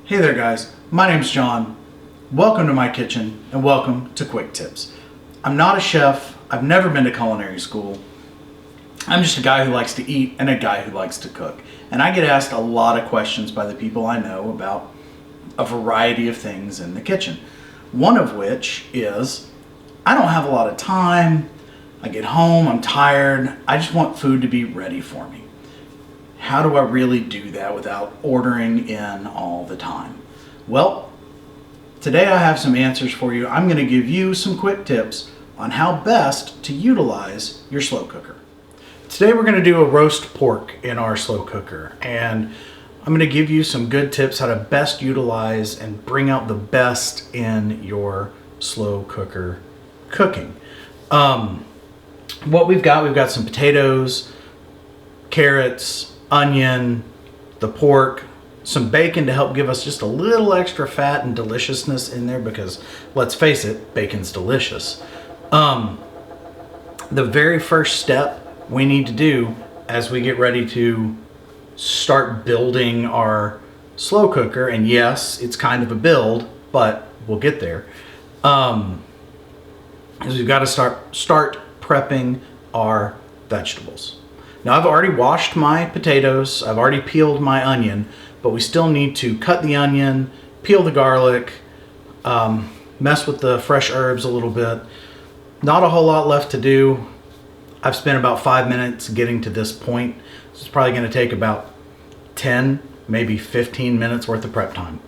Hey there guys, my name's John. Welcome to my kitchen and welcome to Quick Tips. I'm not a chef, I've never been to culinary school. I'm just a guy who likes to eat and a guy who likes to cook. And I get asked a lot of questions by the people I know about a variety of things in the kitchen. One of which is, I don't have a lot of time, I get home, I'm tired, I just want food to be ready for me. How do I really do that without ordering in all the time? Well, today I have some answers for you. I'm going to give you some quick tips on how best to utilize your slow cooker. Today we're going to do a roast pork in our slow cooker, and I'm going to give you some good tips how to best utilize and bring out the best in your slow cooker cooking. What we've got some potatoes, carrots, onion, the pork, some bacon to help give us just a little extra fat and deliciousness in there, because let's face it, bacon's delicious. The very first step we need to do as we get ready to start building our slow cooker, and yes, it's kind of a build, but we'll get there, is we've got to start prepping our vegetables. Now I've already washed my potatoes, I've already peeled my onion, but we still need to cut the onion, peel the garlic, mess with the fresh herbs a little bit. Not a whole lot left to do. I've spent about 5 minutes getting to this point. So it's probably going to take about 10, maybe 15 minutes worth of prep time.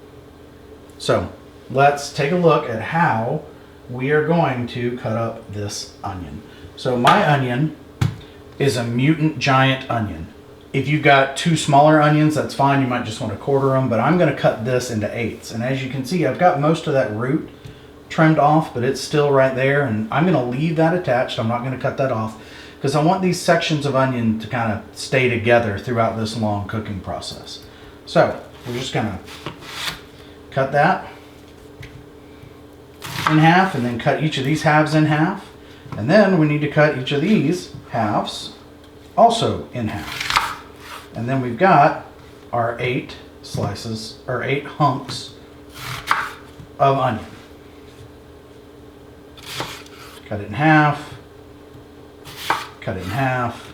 So let's take a look at how we are going to cut up this onion. So my onion is a mutant giant onion. If you've got two smaller onions, that's fine. You might just want to quarter them, but I'm going to cut this into eighths. And as you can see, I've got most of that root trimmed off, but it's still right there. And I'm going to leave that attached. I'm not going to cut that off because I want these sections of onion to kind of stay together throughout this long cooking process. So we're just going to cut that in half and then cut each of these halves in half. And then we need to cut each of these halves also in half. And then we've got our 8 slices, or 8 hunks of onion. Cut it in half, cut it in half.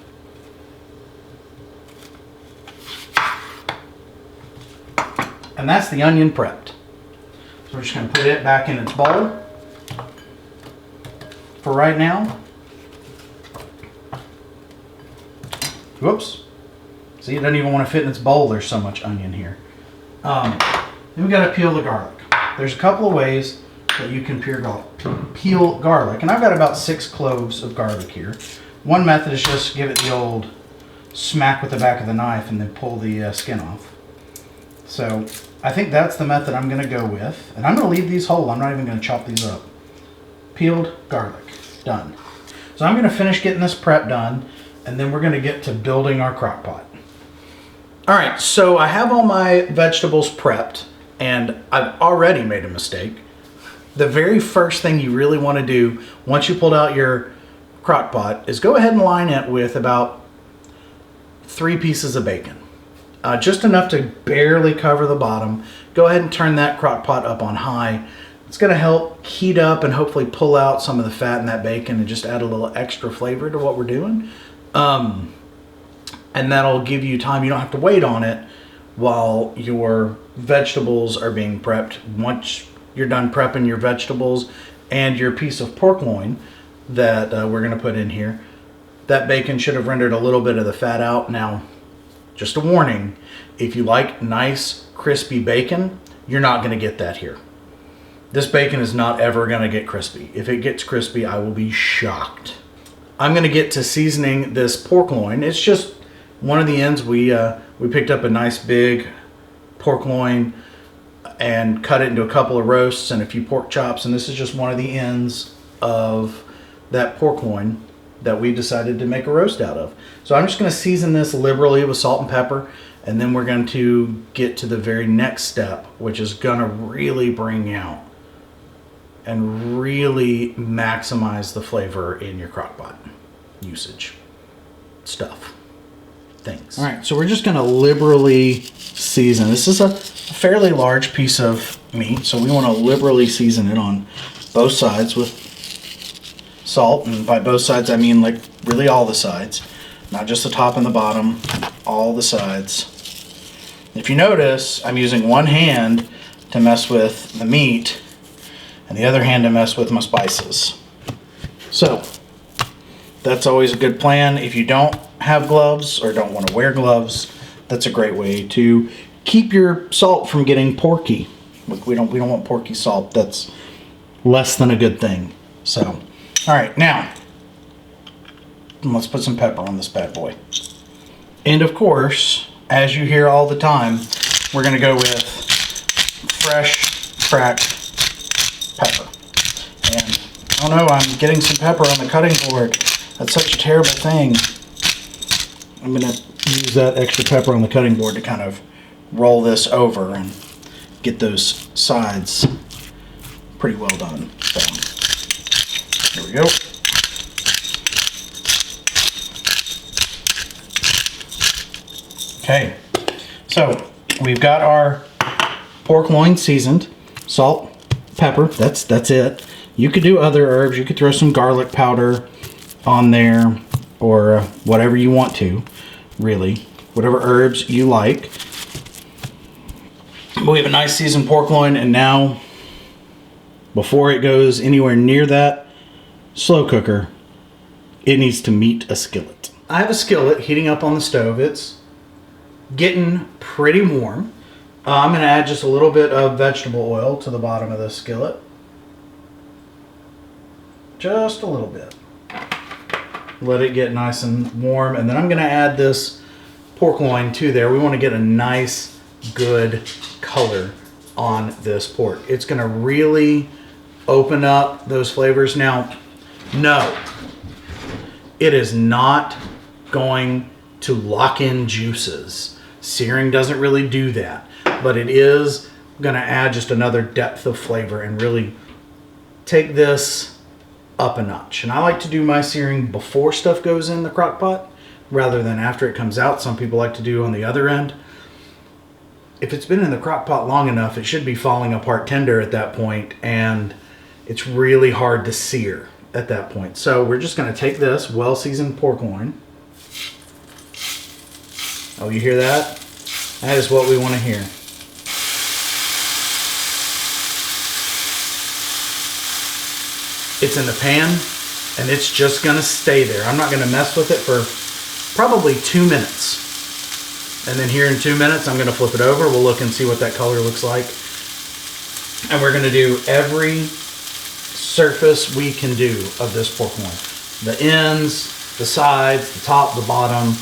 And that's the onion prepped. So we're just going to put it back in its bowl for right now. Whoops. See, it doesn't even want to fit in its bowl. There's so much onion here. Then we got to peel the garlic. There's a couple of ways that you can peel garlic. And I've got about 6 cloves of garlic here. One method is just give it the old smack with the back of the knife and then pull the skin off. So I think that's the method I'm going to go with. And I'm going to leave these whole. I'm not even going to chop these up. Peeled garlic. Done. So I'm going to finish getting this prep done, and then we're going to get to building our crock pot. All right, so I have all my vegetables prepped, and I've already made a mistake. The very first thing you really want to do once you pulled out your crock pot is go ahead and line it with about 3 pieces of bacon. Just enough to barely cover the bottom. Go ahead and turn that crock pot up on high. It's going to help heat up and hopefully pull out some of the fat in that bacon and just add a little extra flavor to what we're doing. And that'll give you time. You don't have to wait on it while your vegetables are being prepped. Once you're done prepping your vegetables and your piece of pork loin that we're going to put in here, that bacon should have rendered a little bit of the fat out. Now, just a warning, if you like nice crispy bacon, you're not going to get that here. This bacon is not ever going to get crispy. If it gets crispy, I will be shocked. I'm going to get to seasoning this pork loin. It's just one of the ends. We picked up a nice big pork loin and cut it into a couple of roasts and a few pork chops. And this is just one of the ends of that pork loin that we decided to make a roast out of. So I'm just going to season this liberally with salt and pepper. And then we're going to get to the very next step, which is going to really bring out and really maximize the flavor in your crock pot usage stuff. things. All right, so we're just gonna liberally season. This is a fairly large piece of meat, so we wanna liberally season it on both sides with salt. And by both sides, I mean like really all the sides, not just the top and the bottom, all the sides. If you notice, I'm using one hand to mess with the meat and the other hand to mess with my spices. So that's always a good plan. If you don't have gloves or don't want to wear gloves, that's a great way to keep your salt from getting porky. We don't want porky salt. That's less than a good thing. So, all right, now let's put some pepper on this bad boy. And of course, as you hear all the time, we're gonna go with fresh cracked pepper. And oh no, I'm getting some pepper on the cutting board. That's such a terrible thing. I'm gonna use that extra pepper on the cutting board to kind of roll this over and get those sides pretty well done. So, here we go. Okay, so we've got our pork loin seasoned, salt, pepper, that's it. You could do other herbs, you could throw some garlic powder on there or whatever you want to, really, whatever herbs you like. But we have a nice seasoned pork loin, and now before it goes anywhere near that slow cooker, it needs to meet a skillet. I have a skillet heating up on the stove. It's getting pretty warm. I'm going to add just a little bit of vegetable oil to the bottom of this skillet. Just a little bit. Let it get nice and warm, and then I'm going to add this pork loin to there. We want to get a nice, good color on this pork. It's going to really open up those flavors. Now, no, it is not going to lock in juices. Searing doesn't really do that, but it is going to add just another depth of flavor and really take this up a notch. And I like to do my searing before stuff goes in the crock pot rather than after it comes out. Some people like to do on the other end. If it's been in the crock pot long enough, it should be falling apart tender at that point, and it's really hard to sear at that point. So we're just going to take this well-seasoned pork loin. Oh, you hear that? That is what we want to hear. It's in the pan, and it's just going to stay there. I'm not going to mess with it for probably 2 minutes. And then here in 2 minutes, I'm going to flip it over. We'll look and see what that color looks like. And we're going to do every surface we can do of this pork loin. The ends, the sides, the top, the bottom.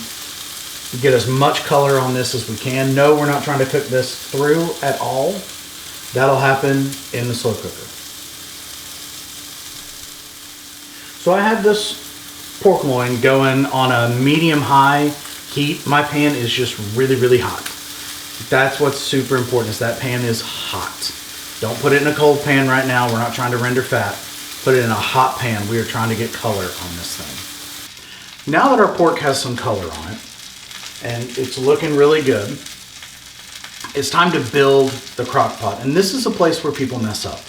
Get as much color on this as we can. No, we're not trying to cook this through at all. That'll happen in the slow cooker. So I have this pork loin going on a medium-high heat. My pan is just really, really hot. That's what's super important, is that pan is hot. Don't put it in a cold pan right now. We're not trying to render fat. Put it in a hot pan. We are trying to get color on this thing. Now that our pork has some color on it, and it's looking really good, it's time to build the crock pot. And this is a place where people mess up.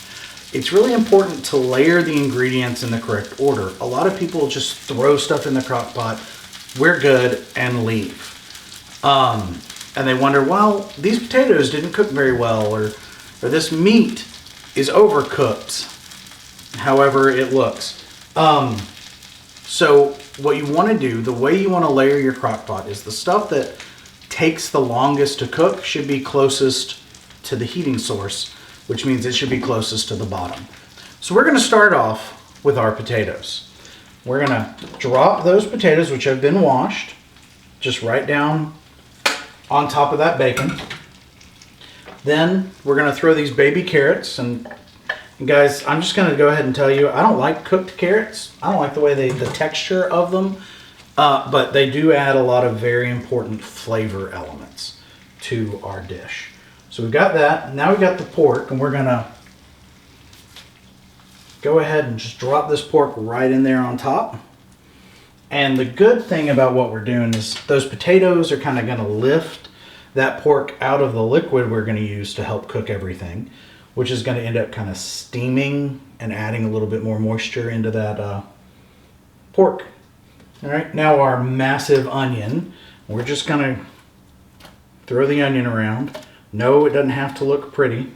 It's really important to layer the ingredients in the correct order. A lot of people just throw stuff in the crock pot, we're good, and leave. And they wonder, well, these potatoes didn't cook very well, or this meat is overcooked, however it looks. So what you want to do, the way you want to layer your crock pot, is the stuff that takes the longest to cook should be closest to the heating source, which means it should be closest to the bottom. So we're going to start off with our potatoes. We're going to drop those potatoes, which have been washed, just right down on top of that bacon. Then we're going to throw these baby carrots, and guys, I'm just going to go ahead and tell you, I don't like cooked carrots. I don't like the way the texture of them, but they do add a lot of very important flavor elements to our dish. So we've got that. Now we've got the pork, and we're going to go ahead and just drop this pork right in there on top. And the good thing about what we're doing is those potatoes are kind of going to lift that pork out of the liquid we're going to use to help cook everything, which is going to end up kind of steaming and adding a little bit more moisture into that pork. All right, now our massive onion, we're just going to throw the onion around. No, it doesn't have to look pretty.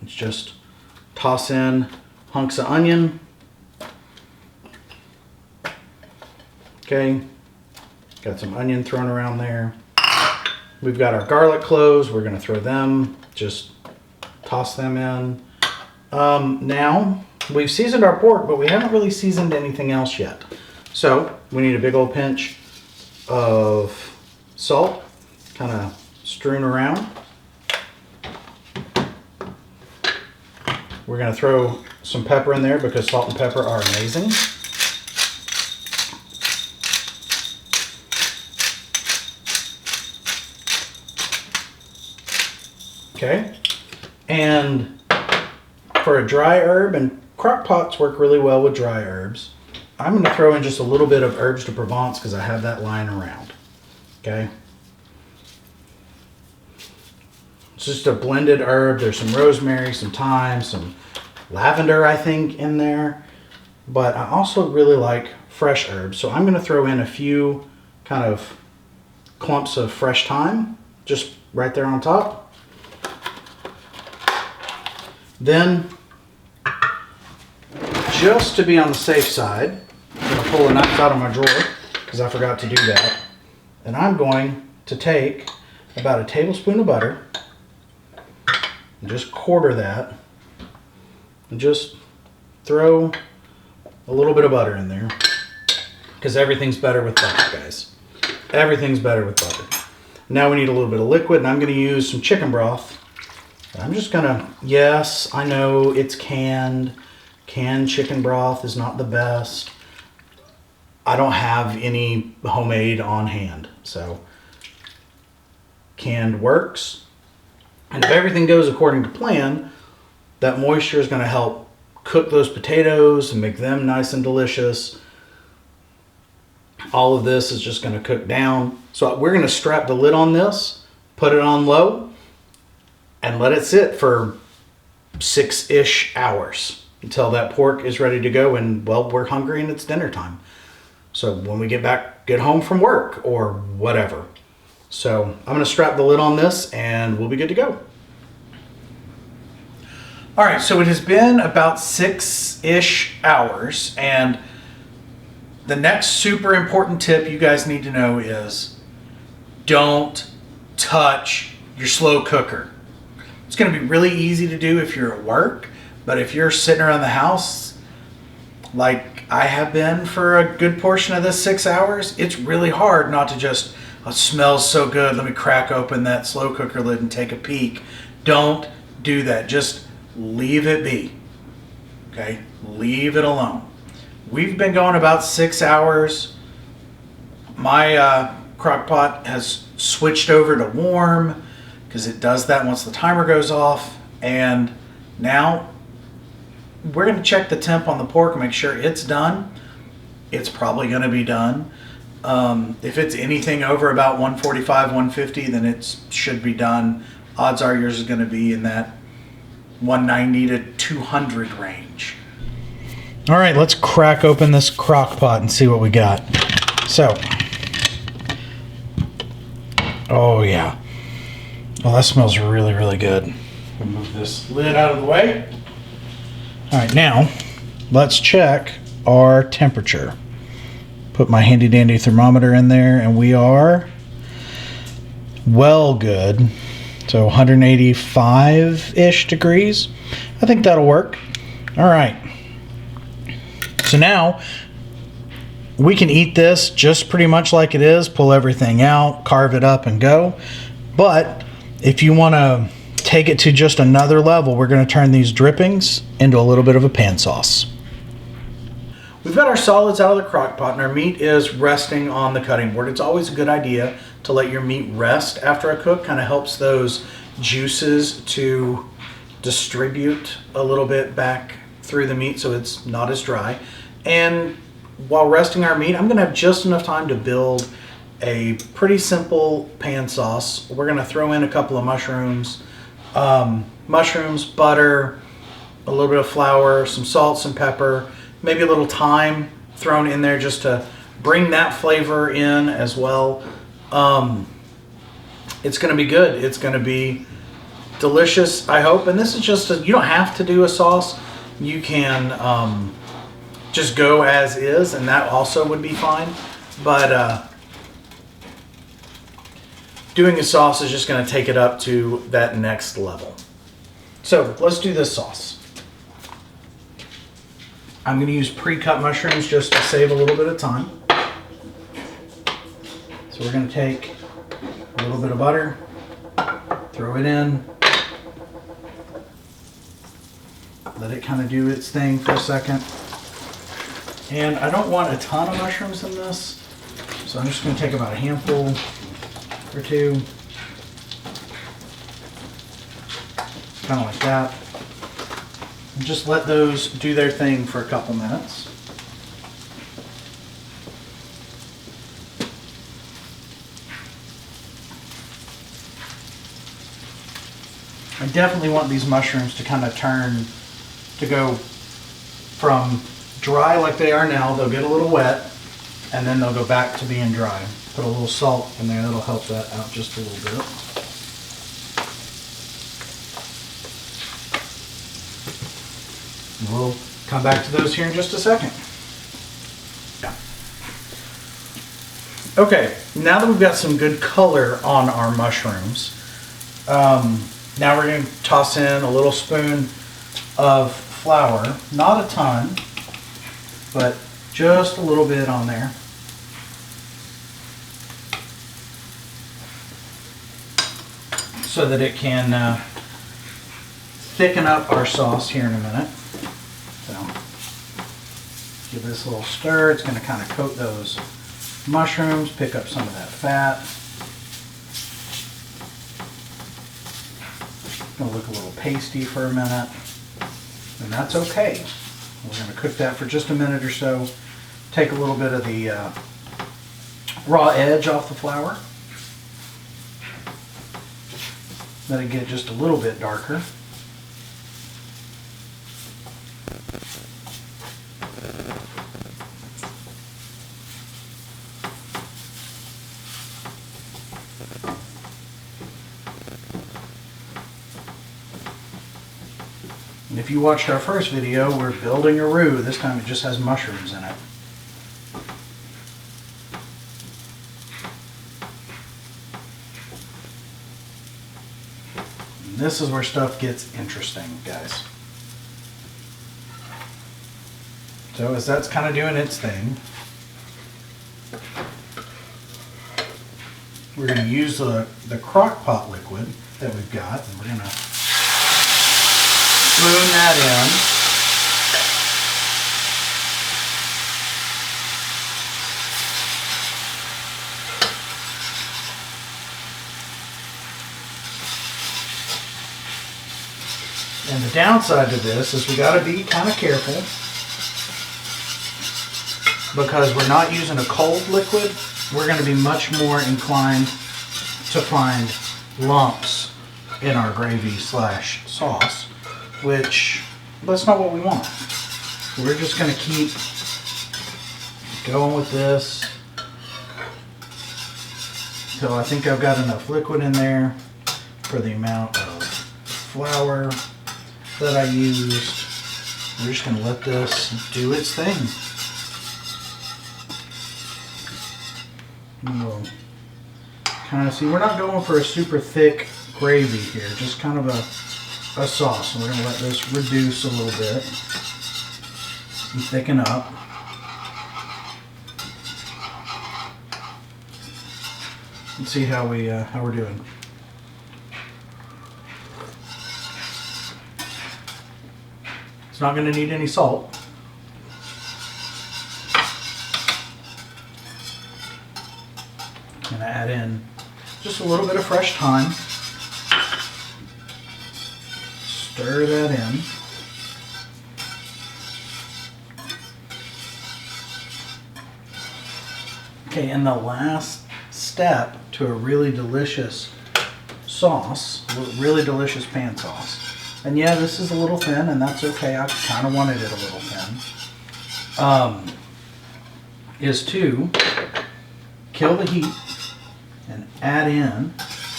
It's just toss in hunks of onion. Okay, got some onion thrown around there. We've got our garlic cloves. We're going to throw them, just toss them in. Now, we've seasoned our pork, but we haven't really seasoned anything else yet. So, we need a big old pinch of salt, kind of strewn around. We're going to throw some pepper in there because salt and pepper are amazing. Okay, and for a dry herb, and crock pots work really well with dry herbs, I'm going to throw in just a little bit of herbs de Provence because I have that lying around. Okay, it's just a blended herb. There's some rosemary, some thyme, some lavender, I think, in there, but I also really like fresh herbs, so I'm going to throw in a few kind of clumps of fresh thyme just right there on top. Then, just to be on the safe side, I'm going to pull a knife out of my drawer because I forgot to do that. And I'm going to take about a tablespoon of butter and just quarter that and just throw a little bit of butter in there because everything's better with butter, guys. Everything's better with butter. Now we need a little bit of liquid, and I'm going to use some chicken broth. I'm just gonna, yes, I know it's canned. Canned chicken broth is not the best. I don't have any homemade on hand, so canned works. And if everything goes according to plan, that moisture is gonna help cook those potatoes and make them nice and delicious. All of this is just gonna cook down. So we're gonna strap the lid on this, put it on low, and let it sit for 6-ish hours until that pork is ready to go and, well, we're hungry and it's dinner time. So when we get home from work or whatever. So I'm gonna strap the lid on this and we'll be good to go. All right, so it has been about 6-ish hours, and the next super important tip you guys need to know is don't touch your slow cooker. It's going to be really easy to do if you're at work, but if you're sitting around the house like I have been for a good portion of this 6 hours, it's really hard not to just, oh, it smells so good, let me crack open that slow cooker lid and take a peek. Don't do that. Just leave it be. Okay? Leave it alone. We've been going about 6 hours. My crock pot has switched over to warm, because it does that once the timer goes off. And now we're going to check the temp on the pork and make sure it's done. It's probably going to be done. If it's anything over about 145, 150, then it should be done. Odds are yours is going to be in that 190 to 200 range. All right, let's crack open this crock pot and see what we got. So, oh yeah. Well, that smells really, really good. We'll move this lid out of the way. All right, now let's check our temperature. Put my handy dandy thermometer in there, and we are well good. So 185-ish degrees. I think that'll work. All right. So now we can eat this just pretty much like it is. Pull everything out, carve it up, and go. But if you want to take it to just another level, we're going to turn these drippings into a little bit of a pan sauce. We've got our solids out of the crock pot and our meat is resting on the cutting board. It's always a good idea to let your meat rest after a cook. Kind of helps those juices to distribute a little bit back through the meat so it's not as dry. And while resting our meat, I'm gonna have just enough time to build a pretty simple pan sauce. We're gonna throw in a couple of mushrooms, butter, a little bit of flour, some salt, some pepper, maybe a little thyme thrown in there just to bring that flavor in as well. It's gonna be good. It's gonna be delicious, I hope. And this is just you don't have to do a sauce. You can just go as is, and that also would be fine. But doing a sauce is just going to take it up to that next level. So let's do this sauce. I'm going to use pre-cut mushrooms just to save a little bit of time. So we're going to take a little bit of butter, throw it in, let it kind of do its thing for a second. And I don't want a ton of mushrooms in this, so I'm just going to take about a handful or two, kind of like that, and just let those do their thing for a couple minutes. I definitely want these mushrooms to kind of go from dry like they are now. They'll get a little wet, and then they'll go back to being dry. Put a little salt in there, that'll help that out just a little bit. And we'll come back to those here in just a second. Okay, now that we've got some good color on our mushrooms, now we're going to toss in a little spoon of flour, not a ton, but just a little bit on there. So that it can thicken up our sauce here in a minute. So give this a little stir. It's going to kind of coat those mushrooms, pick up some of that fat. It's going to look a little pasty for a minute, and that's okay. We're going to cook that for just a minute or so. Take a little bit of the raw edge off the flour. Let it get just a little bit darker. And if you watched our first video, we're building a roux. This time it just has mushrooms in it. And this is where stuff gets interesting, guys. So as that's kind of doing its thing, we're going to use the crock pot liquid that we've got, and we're going to spoon that in. And the downside to this is we got to be kind of careful, because we're not using a cold liquid. We're going to be much more inclined to find lumps in our gravy slash sauce, which that's not what we want. We're just going to keep going with this until I think I've got enough liquid in there for the amount of flour that I used. We're just going to let this do its thing. And we'll kind of see, we're not going for a super thick gravy here, just kind of a sauce. And we're going to let this reduce a little bit and thicken up. And see how we're doing. It's not going to need any salt. I'm going to add in just a little bit of fresh thyme. Stir that in. Okay, and the last step to a really delicious sauce, really delicious pan sauce. And yeah, this is a little thin, and that's okay. I kind of wanted it a little thin. Is to kill the heat and add in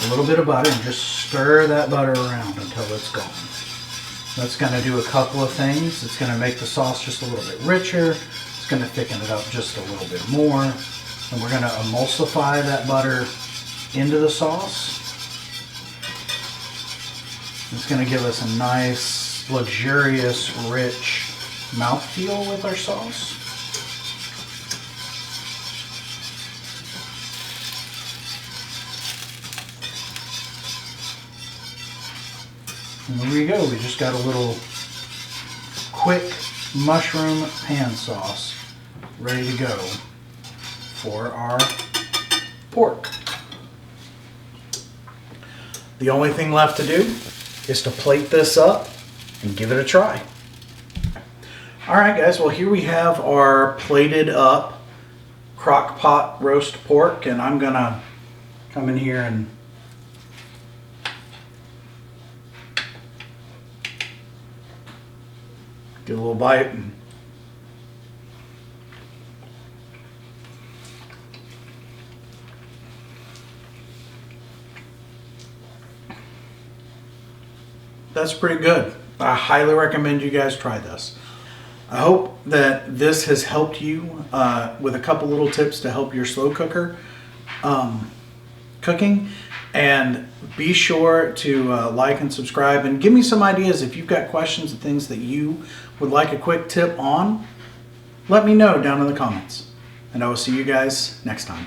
a little bit of butter and just stir that butter around until it's gone. That's going to do a couple of things. It's going to make the sauce just a little bit richer. It's going to thicken it up just a little bit more. And we're going to emulsify that butter into the sauce. It's going to give us a nice, luxurious, rich mouthfeel with our sauce. And there we go. We just got a little quick mushroom pan sauce ready to go for our pork. The only thing left to do is to plate this up and give it a try. All right, guys. Well, here we have our plated up crock pot roast pork, and I'm gonna come in here and get a little bite. And that's pretty good. I highly recommend you guys try this. I hope that this has helped you with a couple little tips to help your slow cooker cooking. And be sure to like and subscribe, and give me some ideas if you've got questions and things that you would like a quick tip on. Let me know down in the comments, and I will see you guys next time.